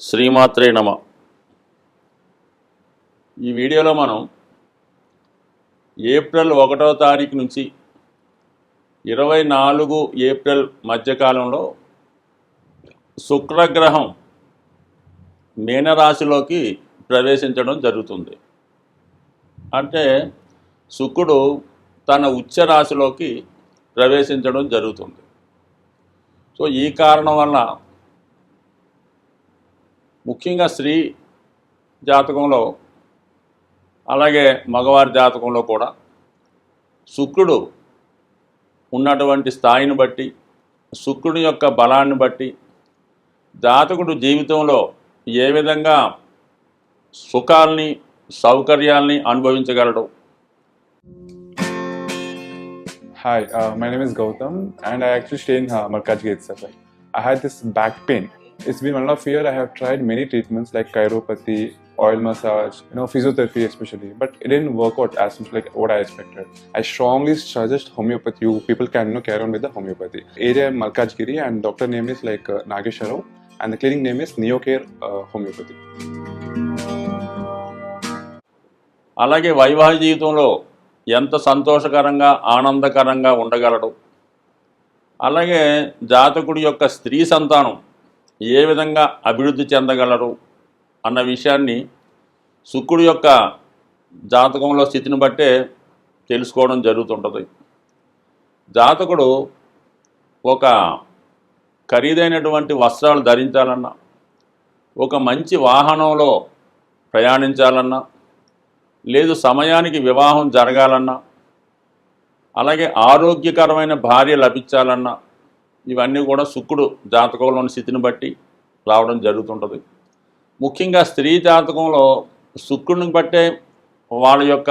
శ్రీమాత్రే నమ. ఈ వీడియోలో మనం ఏప్రిల్ 1వ తారీఖు నుంచి 24 ఏప్రిల్ మధ్యకాలంలో శుక్రగ్రహం మీనరాశిలోకి ప్రవేశించడం జరుగుతుంది. అంటే శుక్రుడు తన ఉచ్చ రాశిలోకి ప్రవేశించడం జరుగుతుంది. సో ఈ కారణం వల్ల ముఖ్యంగా స్త్రీ జాతకంలో అలాగే మగవారి జాతకంలో కూడా శుక్రుడు ఉన్నటువంటి స్థాయిని బట్టి, శుక్రుడి యొక్క బలాన్ని బట్టి జాతకుడు జీవితంలో ఏ విధంగా సుఖాల్ని సౌకర్యాల్ని అనుభవించగలడు. Hi, my name is Gautam and I actually stay in Markajgir itself. I had this back pain. It's been 1.5 years. I have tried many treatments like chiropathy, oil massage, physiotherapy especially, but it didn't work out as much like what I expected. I strongly suggest homeopathy. You people can carry on with the homeopathy. Area Markajgiri and doctor name is like Nageshwar and the clinic name is Neocare Homeopathy. అలాగే వైవాహిక జీవితంలో ఎంత సంతోషకరంగా ఆనందకరంగా ఉండగలడు, అలాగే జాతకుడి యొక్క స్త్రీ సంతానం ఏ విధంగా అభివృద్ధి చెందగలరు అన్న విషయాన్ని శుక్రుడి యొక్క జాతకంలో స్థితిని బట్టే తెలుసుకోవడం జరుగుతుంటుంది. జాతకుడు ఒక ఖరీదైనటువంటి వస్త్రాలు ధరించాలన్నా, ఒక మంచి వాహనంలో ప్రయాణించాలన్నా, లేదు సమయానికి వివాహం జరగాలన్నా, అలాగే ఆరోగ్యకరమైన భార్య లభించాలన్నా, ఇవన్నీ కూడా శుక్రుడు జాతకంలోని స్థితిని బట్టి రావడం జరుగుతుంటుంది. ముఖ్యంగా స్త్రీ జాతకంలో శుక్రుడిని బట్టే వాళ్ళ యొక్క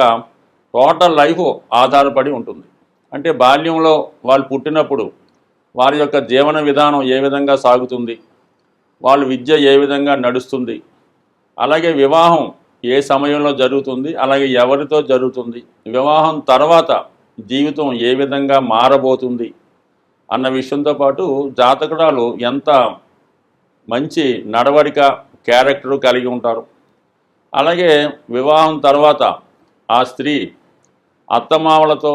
టోటల్ లైఫ్ ఆధారపడి ఉంటుంది. అంటే బాల్యంలో వాళ్ళు పుట్టినప్పుడు వారి యొక్క జీవన విధానం ఏ విధంగా సాగుతుంది, వాళ్ళ విద్య ఏ విధంగా నడుస్తుంది, అలాగే వివాహం ఏ సమయంలో జరుగుతుంది, అలాగే ఎవరితో జరుగుతుంది, వివాహం తర్వాత జీవితం ఏ విధంగా మారబోతుంది అన్న విషయంతో పాటు జాతకురాలు ఎంత మంచి నడవడిక క్యారెక్టరు కలిగి ఉంటారు, అలాగే వివాహం తర్వాత ఆ స్త్రీ అత్తమామలతో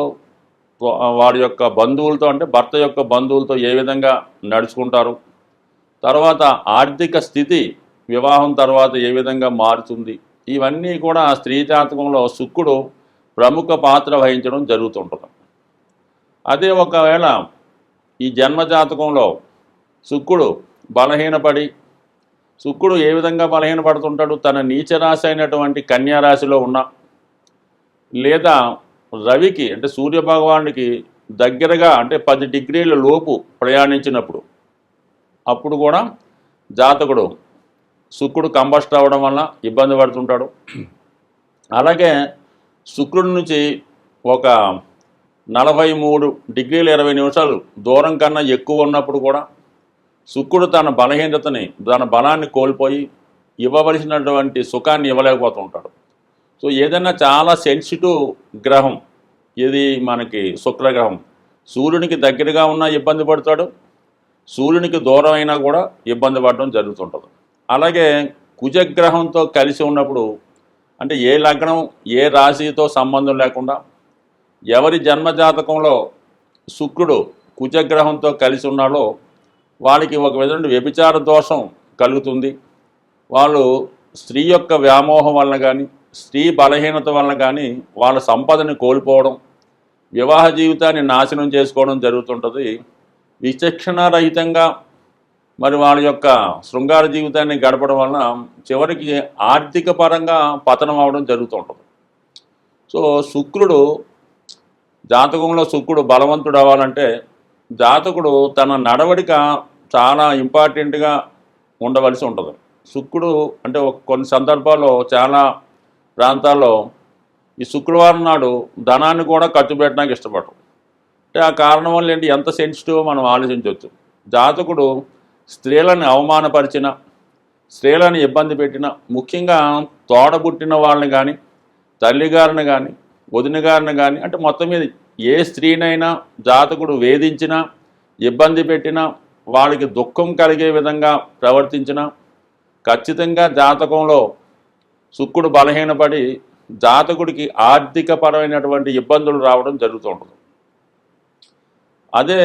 వారి యొక్క బంధువులతో అంటే భర్త యొక్క బంధువులతో ఏ విధంగా నడుచుకుంటారు, తర్వాత ఆర్థిక స్థితి వివాహం తర్వాత ఏ విధంగా మారుతుంది, ఇవన్నీ కూడా స్త్రీ జాతకంలో శుక్రుడు ప్రముఖ పాత్ర వహించడం జరుగుతుంటుంది. అదే ఒకవేళ ఈ జన్మ జాతకంలో శుక్రుడు బలహీనపడి, శుక్రుడు ఏ విధంగా బలహీనపడుతుంటాడు, తన నీచరాశి అయినటువంటి కన్యారాశిలో ఉన్న, లేదా రవికి అంటే సూర్యభగవానుడికి దగ్గరగా అంటే 10 డిగ్రీల లోపు ప్రయాణించినప్పుడు అప్పుడు కూడా జాతకుడు శుక్రుడు కంబస్ట్ అవ్వడం వల్ల ఇబ్బంది పడుతుంటాడు. అలాగే శుక్రుడి నుంచి ఒక 43 డిగ్రీల 20 నిమిషాలు దూరం కన్నా ఎక్కువ ఉన్నప్పుడు కూడా శుక్రుడు తన బలహీనతని, తన బలాన్ని కోల్పోయి ఇవ్వవలసినటువంటి సుఖాన్ని ఇవ్వలేకపోతుంటాడు. సో ఏదైనా చాలా సెన్సిటివ్ గ్రహం ఇది మనకి శుక్రగ్రహం. సూర్యునికి దగ్గరగా ఉన్నా ఇబ్బంది పడతాడు, సూర్యునికి దూరం అయినా కూడా ఇబ్బంది పడడం జరుగుతుంటుంది. అలాగే కుజగ్రహంతో కలిసి ఉన్నప్పుడు అంటే ఏ లగ్నం ఏ రాశితో సంబంధం లేకుండా ఎవరి జన్మజాతకంలో శుక్రుడు కుజగ్రహంతో కలిసి ఉన్నాడో వాళ్ళకి ఒక విధంగా వ్యభిచార దోషం కలుగుతుంది. వాళ్ళు స్త్రీ యొక్క వ్యామోహం వలన కానీ, స్త్రీ బలహీనత వలన కానీ వాళ్ళ సంపదని కోల్పోవడం, వివాహ జీవితాన్ని నాశనం చేసుకోవడం జరుగుతుంటుంది. విచక్షణారహితంగా మరి వాళ్ళ యొక్క శృంగార జీవితాన్ని గడపడం వలన చివరికి ఆర్థిక పరంగా పతనం అవడం జరుగుతుంటుంది. సో శుక్రుడు జాతకంలో శుక్రుడు బలవంతుడు అవ్వాలంటే జాతకుడు తన నడవడిక చాలా ఇంపార్టెంట్గా ఉండవలసి ఉంటుంది. శుక్రుడు అంటే కొన్ని సందర్భాల్లో చాలా ప్రాంతాల్లో ఈ శుక్రవారం నాడు ధనాన్ని కూడా ఖర్చు పెట్టడానికి ఇష్టపడరు. అంటే ఆ కారణం వల్ల ఏంటి, ఎంత సెన్సిటివ్ మనం ఆలోచించవచ్చు. జాతకుడు స్త్రీలను అవమానపరిచిన, స్త్రీలను ఇబ్బంది పెట్టిన, ముఖ్యంగా తోడబుట్టిన వాళ్ళని కానీ, తల్లిగారిని కానీ, వదిన గారిని కానీ, అంటే మొత్తం మీద ఏ స్త్రీనైనా జాతకుడు వేధించినా, ఇబ్బంది పెట్టినా, వాళ్ళకి దుఃఖం కలిగే విధంగా ప్రవర్తించినా ఖచ్చితంగా జాతకంలో శుక్రుడు బలహీనపడి జాతకుడికి ఆర్థికపరమైనటువంటి ఇబ్బందులు రావడం జరుగుతూ ఉంటుంది. అదే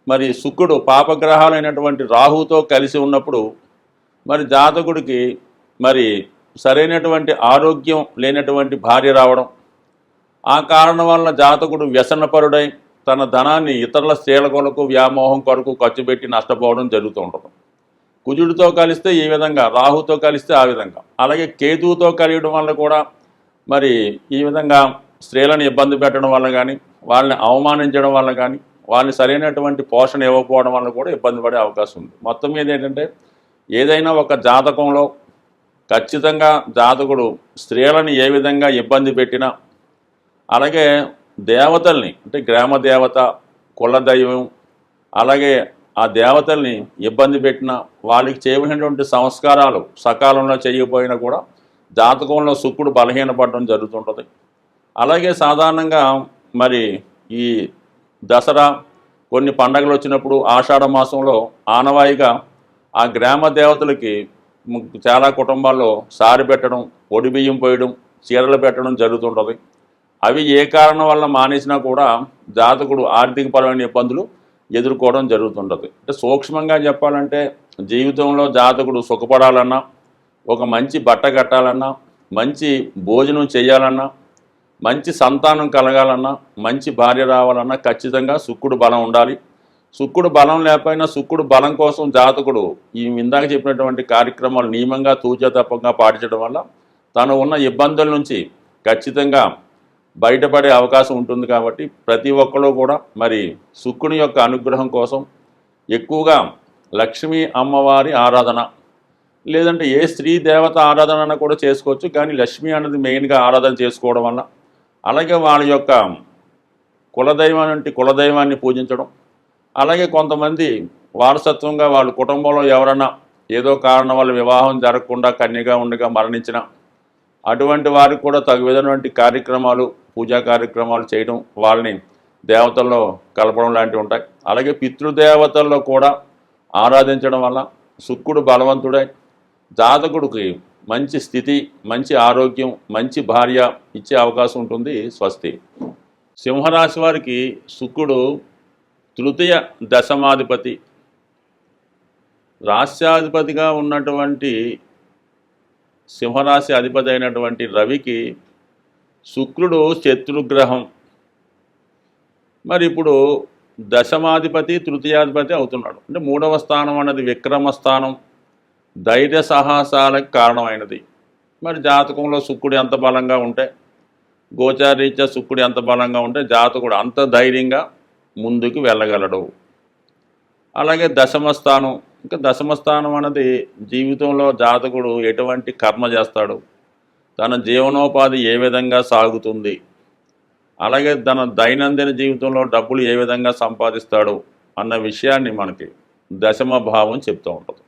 మరి శుక్రుడు పాపగ్రహాలైనటువంటి రాహుతో కలిసి ఉన్నప్పుడు మరి జాతకుడికి మరి సరైనటువంటి ఆరోగ్యం లేనటువంటి భార్య రావడం, ఆ కారణం వల్ల జాతకుడు వ్యసనపరుడై తన ధనాన్ని ఇతరుల స్త్రీల కొరకు వ్యామోహం కొరకు ఖర్చు పెట్టి నష్టపోవడం జరుగుతూ ఉంటుంది. కుజుడితో కలిస్తే ఈ విధంగా, రాహుతో కలిస్తే ఆ విధంగా, అలాగే కేతువుతో కలియడం వల్ల కూడా మరి ఈ విధంగా స్త్రీలను ఇబ్బంది పెట్టడం వల్ల కానీ, వాళ్ళని అవమానించడం వల్ల కానీ, వాళ్ళని సరైనటువంటి పోషణ ఇవ్వకపోవడం వల్ల కూడా ఇబ్బంది పడే అవకాశం ఉంది. మొత్తం మీద ఏంటంటే ఏదైనా ఒక జాతకంలో ఖచ్చితంగా జాతకుడు స్త్రీలను ఏ విధంగా ఇబ్బంది పెట్టినా, అలాగే దేవతల్ని అంటే గ్రామ దేవత, కుల దైవం, అలాగే ఆ దేవతల్ని ఇబ్బంది పెట్టిన వాళ్ళకి చేయవలసినటువంటి సంస్కారాలు సకాలంలో చేయకపోయినా కూడా జాతకంలో శుక్రుడు బలహీనపడడం జరుగుతుంటుంది. అలాగే సాధారణంగా మరి ఈ దసరా కొన్ని పండగలు వచ్చినప్పుడు ఆషాఢ మాసంలో ఆనవాయిగా ఆ గ్రామ దేవతలకి చాలా కుటుంబాల్లో సారి పెట్టడం, ఒడి బియ్యం పోయడం, చీరలు పెట్టడం జరుగుతుంటుంది. అవి ఏ కారణం వల్ల మానేసినా కూడా జాతకుడు ఆర్థికపరమైన ఇబ్బందులు ఎదుర్కోవడం జరుగుతుంటుంది. అంటే సూక్ష్మంగా చెప్పాలంటే జీవితంలో జాతకుడు సుఖపడాలన్నా, ఒక మంచి బట్ట కట్టాలన్నా, మంచి భోజనం చేయాలన్నా, మంచి సంతానం కలగాలన్నా, మంచి భార్య రావాలన్నా ఖచ్చితంగా శుక్రుడు బలం ఉండాలి. శుక్రుడు బలం లేకపోయినా శుక్రుడు బలం కోసం జాతకుడు ఈ ఇందాక చెప్పినటువంటి కార్యక్రమాలు నియమంగా తూచా తప్పకుండా పాటించడం వల్ల తను ఉన్న ఇబ్బందుల నుంచి ఖచ్చితంగా బయటపడే అవకాశం ఉంటుంది. కాబట్టి ప్రతి ఒక్కరు కూడా మరి శుక్రుని యొక్క అనుగ్రహం కోసం ఎక్కువగా లక్ష్మీ అమ్మవారి ఆరాధన, లేదంటే ఏ స్త్రీ దేవత ఆరాధన కూడా చేసుకోవచ్చు, కానీ లక్ష్మి అన్నది మెయిన్గా ఆరాధన చేసుకోవడం వల్ల, అలాగే వాళ్ళ యొక్క కులదైవాన్ని పూజించడం, అలాగే కొంతమంది వారసత్వంగా వాళ్ళ కుటుంబంలో ఎవరైనా ఏదో కారణం వల్ల వివాహం జరగకుండా కన్యగా ఉండగా మరణించిన అటువంటి వారికి కూడా తగు విధమైనటువంటి కార్యక్రమాలు, పూజా కార్యక్రమాలు చేయడం, వాళ్ళని దేవతల్లో కలపడం లాంటివి ఉంటాయి. అలాగే పితృదేవతల్లో కూడా ఆరాధించడం వల్ల శుక్రుడు బలవంతుడై జాతకుడికి మంచి స్థితి, మంచి ఆరోగ్యం, మంచి భార్య ఇచ్చే అవకాశం ఉంటుంది. స్వస్తి. సింహరాశి వారికి శుక్రుడు తృతీయ దశమాధిపతి. రాశ్యాధిపతిగా ఉన్నటువంటి సింహరాశి అధిపతి అయినటువంటి రవికి శుక్రుడు శత్రుగ్రహం. మరి ఇప్పుడు దశమాధిపతి తృతీయాధిపతి అవుతున్నాడు. అంటే మూడవ స్థానం అన్నది విక్రమ స్థానం, ధైర్య సాహసాలకు కారణమైనది. మరి జాతకంలో శుక్రుడు ఎంత బలంగా ఉంటే, గోచారీత్యా శుక్రుడు ఎంత బలంగా ఉంటే జాతకుడు అంత ధైర్యంగా ముందుకు వెళ్ళగలడు. అలాగే దశమస్థానం, ఇంకా దశమస్థానం అన్నది జీవితంలో జాతకుడు ఎటువంటి కర్మ చేస్తాడు, తన జీవనోపాధి ఏ విధంగా సాగుతుంది, అలాగే తన దైనందిన జీవితంలో డబ్బులు ఏ విధంగా సంపాదిస్తాడు అన్న విషయాన్ని మనకి దశమ భావం చెప్తూ ఉంటుంది.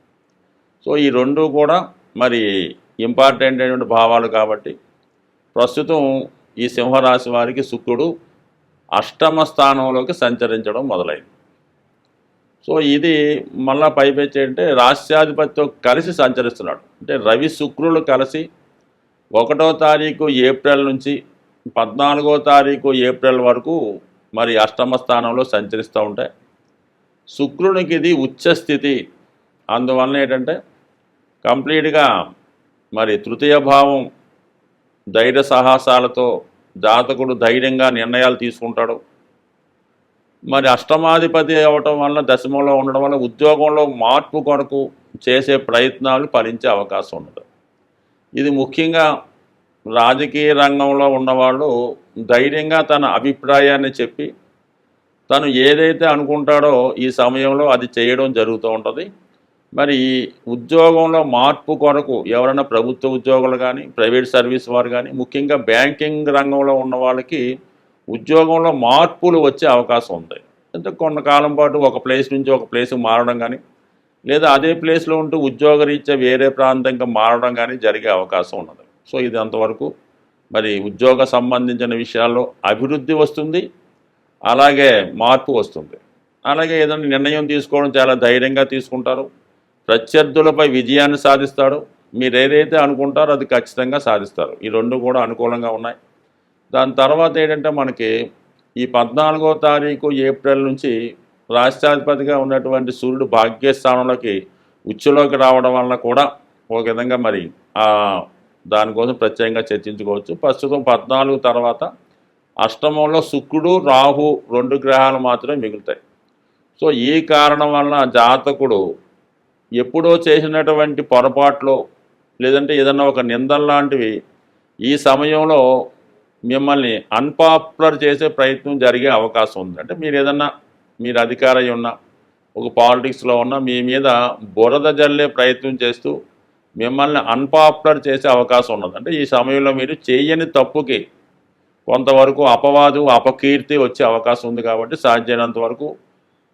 సో ఈ రెండు కూడా మరి ఇంపార్టెంట్ అయినటువంటి భావాలు. కాబట్టి ప్రస్తుతం ఈ సింహరాశి వారికి శుక్రుడు అష్టమ స్థానంలోకి సంచరించడం మొదలైంది. సో ఇది మళ్ళా పైపెచ్చి అంటే రాష్ట్రాధిపతితో కలిసి సంచరిస్తున్నాడు. అంటే రవి శుక్రులు కలిసి 1వ తారీఖు ఏప్రిల్ నుంచి 14వ తారీఖు ఏప్రిల్ వరకు మరి అష్టమ స్థానంలో సంచరిస్తూ ఉంటాయి. శుక్రునికి ఇది ఉచ్చస్థితి. అందువలన ఏంటంటే కంప్లీట్గా మరి తృతీయ భావం ధైర్య సాహసాలతో జాతకుడు ధైర్యంగా నిర్ణయాలు తీసుకుంటాడు. మరి అష్టమాధిపతి అవ్వటం వల్ల, దశమంలో ఉండడం వల్ల ఉద్యోగంలో మార్పు కొరకు చేసే ప్రయత్నాలు ఫలించే అవకాశం ఉండదు. ఇది ముఖ్యంగా రాజకీయ రంగంలో ఉన్నవాళ్ళు ధైర్యంగా తన అభిప్రాయాన్ని చెప్పి తను ఏదైతే అనుకుంటాడో ఈ సమయంలో అది చేయడం జరుగుతూ ఉంటుంది. మరి ఈ ఉద్యోగంలో మార్పు కొరకు ఎవరైనా ప్రభుత్వ ఉద్యోగులు కానీ, ప్రైవేట్ సర్వీస్ వారు కానీ, ముఖ్యంగా బ్యాంకింగ్ రంగంలో ఉన్న వాళ్ళకి ఉద్యోగంలో మార్పులు వచ్చే అవకాశం ఉంది. అంటే కొంతకాలం పాటు ఒక ప్లేస్ నుంచి ఒక ప్లేస్కి మారడం కానీ, లేదా అదే ప్లేస్లో ఉంటూ ఉద్యోగరీత్యా వేరే ప్రాంతంగా మారడం కానీ జరిగే అవకాశం ఉన్నది. సో ఇది అంతవరకు మరి ఉద్యోగ సంబంధించిన విషయాల్లో అభివృద్ధి వస్తుంది, అలాగే మార్పు వస్తుంది. అలాగే ఏదైనా నిర్ణయం తీసుకోవడం చాలా ధైర్యంగా తీసుకుంటారు. ప్రత్యర్థులపై విజయాన్ని సాధిస్తాడు. మీరు ఏదైతే అనుకుంటారో అది ఖచ్చితంగా సాధిస్తారు. ఈ రెండు కూడా అనుకూలంగా ఉన్నాయి. దాని తర్వాత ఏంటంటే మనకి ఈ 14వ తారీఖు ఏప్రిల్ నుంచి రాష్ట్రాధిపతిగా ఉన్నటువంటి సూర్యుడు భాగ్యస్థానంలోకి ఉచ్చులోకి రావడం వలన కూడా ఒక విధంగా మరి దానికోసం ప్రత్యేకంగా చర్చించుకోవచ్చు. ప్రస్తుతం 14 తర్వాత అష్టమంలో శుక్రుడు రాహు 2 గ్రహాలు మాత్రమే మిగులుతాయి. సో ఈ కారణం వలన జాతకుడు ఎప్పుడో చేసినటువంటి పొరపాట్లు లేదంటే ఏదన్నా ఒక నిందల్లాంటివి ఈ సమయంలో మిమ్మల్ని అన్పాపులర్ చేసే ప్రయత్నం జరిగే అవకాశం ఉంది. అంటే మీరు అధికారై ఉన్న ఒక పాలిటిక్స్లో ఉన్న మీ మీద బురద జల్లే ప్రయత్నం చేస్తూ మిమ్మల్ని అన్పాపులర్ చేసే అవకాశం ఉన్నది. అంటే ఈ సమయంలో మీరు చేయని తప్పుకి కొంతవరకు అపకీర్తి వచ్చే అవకాశం ఉంది. కాబట్టి సాధ్యమైనంత వరకు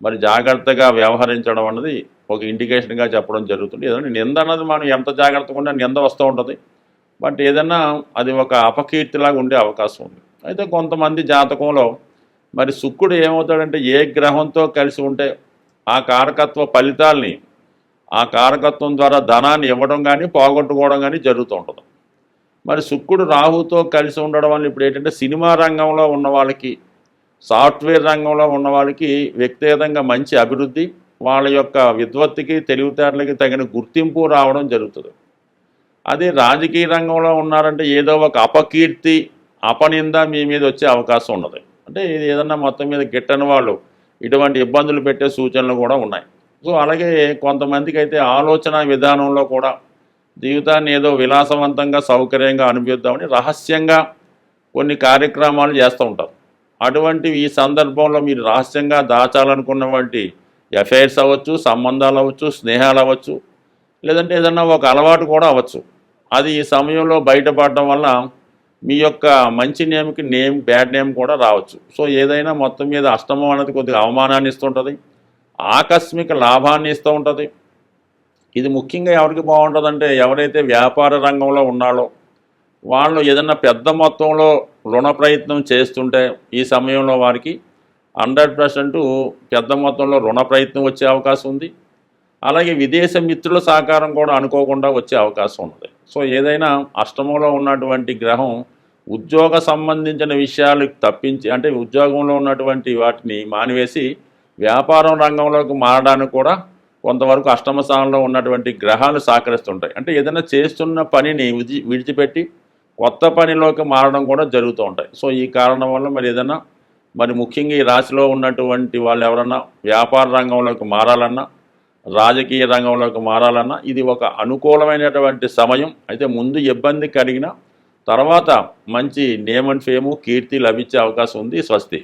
మరి జాగ్రత్తగా వ్యవహరించడం అన్నది ఒక ఇండికేషన్గా చెప్పడం జరుగుతుంది. ఏదైనా నింద అన్నది మనం ఎంత జాగ్రత్తగా ఉన్నా నింద వస్తూ ఉంటుంది. బట్ ఏదన్నా అది ఒక అపకీర్తిలాగా ఉండే అవకాశం ఉంది. అయితే కొంతమంది జాతకంలో మరి శుక్రుడు ఏమవుతాడంటే ఏ గ్రహంతో కలిసి ఉంటే ఆ కారకత్వ ఫలితాల్ని ఆ కారకత్వం ద్వారా ధనాన్ని ఇవ్వడం కానీ పోగొట్టుకోవడం కానీ జరుగుతూ ఉంటుంది. మరి శుక్రుడు రాహుతో కలిసి ఉండడం వల్ల ఇప్పుడు ఏంటంటే సినిమా రంగంలో ఉన్న వాళ్ళకి సాఫ్ట్వేర్ రంగంలో ఉన్న వాళ్ళకి వ్యక్తిగతంగా మంచి అభివృద్ధి వాళ్ళ యొక్క విద్వత్తుకి తెలివితేటలకి తగిన గుర్తింపు రావడం జరుగుతుంది. అదే రాజకీయ రంగంలో ఉన్నారంటే ఏదో ఒక అపకీర్తి అపనింద మీ మీద వచ్చే అవకాశం ఉన్నది. అంటే ఇది ఏదన్నా మొత్తం మీద గిట్టని వాళ్ళు ఇటువంటి ఇబ్బందులు పెట్టే సూచనలు కూడా ఉన్నాయి. సో అలాగే కొంతమందికి అయితే ఆలోచన విధానంలో కూడా జీవితాన్ని ఏదో విలాసవంతంగా సౌకర్యంగా అనిపిద్దామని రహస్యంగా కొన్ని కార్యక్రమాలు చేస్తూ ఉంటారు. అటువంటివి ఈ సందర్భంలో మీరు రహస్యంగా దాచాలనుకున్నటువంటి అఫైర్స్ అవ్వచ్చు, సంబంధాలు అవ్వచ్చు, స్నేహాలు అవ్వచ్చు, లేదంటే ఏదన్నా ఒక అలవాటు కూడా అవ్వచ్చు. అది ఈ సమయంలో బయటపడడం వల్ల మీ యొక్క మంచి నేమ్కి బ్యాడ్ నేమ్ కూడా రావచ్చు. సో ఏదైనా మొత్తం మీద అష్టమం అనేది కొద్దిగా అవమానాన్ని ఇస్తుంటుంది, ఆకస్మిక లాభాన్ని ఇస్తూ ఉంటుంది. ఇది ముఖ్యంగా ఎవరికి బాగుంటుందంటే ఎవరైతే వ్యాపార రంగంలో ఉన్నారో వాళ్ళు ఏదన్నా పెద్ద మొత్తంలో రుణ ప్రయత్నం చేస్తుంటే ఈ సమయంలో వారికి 100% పెద్ద మొత్తంలో రుణ ప్రయత్నం వచ్చే అవకాశం ఉంది. అలాగే విదేశ మిత్రుల సహకారం కూడా అనుకోకుండా వచ్చే అవకాశం ఉన్నది. సో ఏదైనా అష్టమంలో ఉన్నటువంటి గ్రహం ఉద్యోగ సంబంధించిన విషయాలు తప్పించి అంటే ఉద్యోగంలో ఉన్నటువంటి వాటిని మానివేసి వ్యాపారం రంగంలోకి మారడానికి కూడా కొంతవరకు అష్టమ స్థానంలో ఉన్నటువంటి గ్రహాలు సహకరిస్తుంటాయి. అంటే ఏదైనా చేస్తున్న పనిని విడిచిపెట్టి కొత్త పనిలోకి మారడం కూడా జరుగుతూ ఉంటాయి. సో ఈ కారణం వల్ల మరి ముఖ్యంగా ఈ రాశిలో ఉన్నటువంటి వాళ్ళు ఎవరన్నా వ్యాపార రంగంలోకి మారాలన్నా రాజకీయ రంగంలోకి మారాలన్నా ఇది ఒక అనుకూలమైనటువంటి సమయం. అయితే ముందు ఇబ్బంది కలిగిన తర్వాత మంచి నేమ్ అండ్ ఫేము కీర్తి లభించే అవకాశం ఉంది. స్వస్తి.